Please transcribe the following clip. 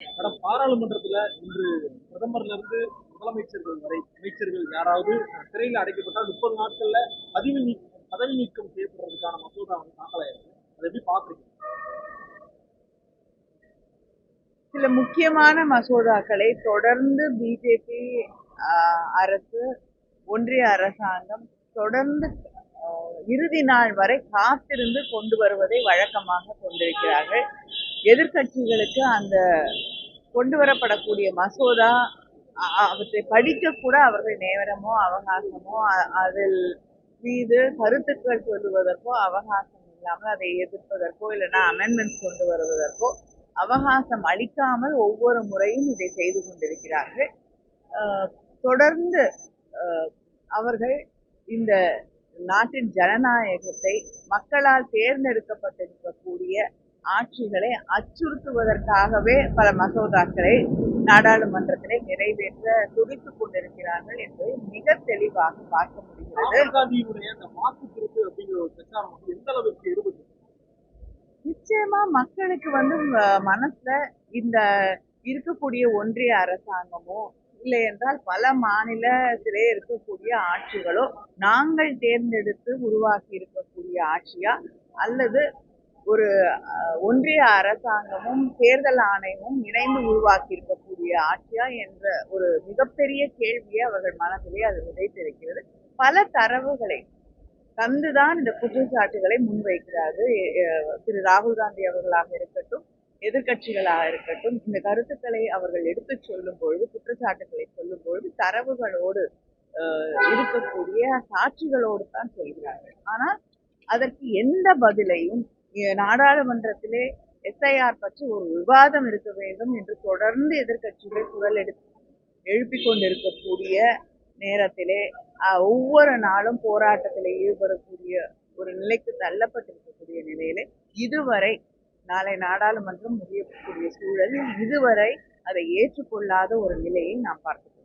Madam, பாராளுமன்றத்துல இன்று பிரதமர்ல இருந்து முதலமைச்சர்கள் வரை அமைச்சர்கள் யாராவது சிறையில் அடைக்கப்பட்டால் 30 நாட்கள்ல பதவி நீக்கம் செய்யப்படுறதுக்கான மசோதா வந்து தாக்கல் ஆயிருக்கு. அதை எப்படி பாக்குறீங்க? சில முக்கியமான மசோதாக்களை தொடர்ந்து பிஜேபி அரசு, ஒன்றிய அரசாங்கம் தொடர்ந்து இறுதி நாள் வரை காத்திருந்து கொண்டு வருவதை வழக்கமாக கொண்டிருக்கிறார்கள். எதிர்கட்சிகளுக்கு அந்த கொண்டு வரப்படக்கூடிய மசோதா அவற்றை படிக்க கூட அவர்கள் நேரமோ அவகாசமோ அதில் மீது கருத்துக்கள் சொல்லுவதற்கோ அவகாசம் இல்லாமல் அதை எதிர்ப்பதற்கோ இல்லைன்னா அமெண்ட்மெண்ட்ஸ் கொண்டு வருவதற்கோ அவகாசம் அளிக்காமல் ஒவ்வொரு முறையும் இதை செய்து கொண்டிருக்கிறார்கள். தொடர்ந்து அவர்கள் இந்த நாட்டின் ஜனநாயகத்தை, மக்களால் தேர்ந்தெடுக்கப்பட்டிருக்கக்கூடிய ஆட்சிகளை அச்சுறுத்துவதற்காகவே பல மசோதாக்களை நாடாளுமன்றத்திலே நிறைவேற்ற துடித்துக் கொண்டிருக்கிறார்கள் என்பதை மிக தெளிவாக பார்க்க முடிகிறது. நிச்சயமா மக்களுக்கு மனசுல இந்த இருக்கக்கூடிய ஒன்றிய அரசாங்கமோ இல்லை என்றால் பல மாநிலத்திலே இருக்கக்கூடிய ஆட்சிகளோ நாங்கள் தேர்ந்தெடுத்து உருவாக்கி இருக்கக்கூடிய ஆட்சியா அல்லது ஒரு ஒன்றிய அரசாங்கமும் தேர்தல் ஆணையமும் இணைந்து உருவாக்கி இருக்கக்கூடிய ஆட்சியா என்ற ஒரு மிகப்பெரிய கேள்வியை அவர்கள் மனதிலே அது விதைத்திருக்கிறது. பல தரவுகளை தந்துதான் இந்த குற்றச்சாட்டுகளை முன்வைக்கிறார்கள். திரு ராகுல் காந்தி அவர்களாக இருக்கட்டும், எதிர்கட்சிகளாக இருக்கட்டும், இந்த கருத்துக்களை அவர்கள் எடுத்து சொல்லும் பொழுது, குற்றச்சாட்டுகளை சொல்லும் பொழுது தரவுகளோடு இருக்கக்கூடிய சாட்சிகளோடு தான் சொல்கிறார்கள். ஆனால் அதற்கு எந்த பதிலையும் நாடாளுமன்றத்திலே எஸ்ஐஆர் பற்றி ஒரு விவாதம் இருக்க வேண்டும் என்று தொடர்ந்து எதிர்கட்சிகள் குரல் எழுப்பிக் கொண்டிருக்கக்கூடிய நேரத்திலே ஒவ்வொரு நாளும் போராட்டத்தில் ஈடுபடக்கூடிய ஒரு நிலைக்கு தள்ளப்பட்டிருக்கக்கூடிய நிலையிலே இதுவரை நாளை நாடாளுமன்றம் முடியக்கூடிய சூழலில் இதுவரை அதை ஏற்றுக்கொள்ளாத ஒரு நிலையை நாம் பார்க்கிறோம்.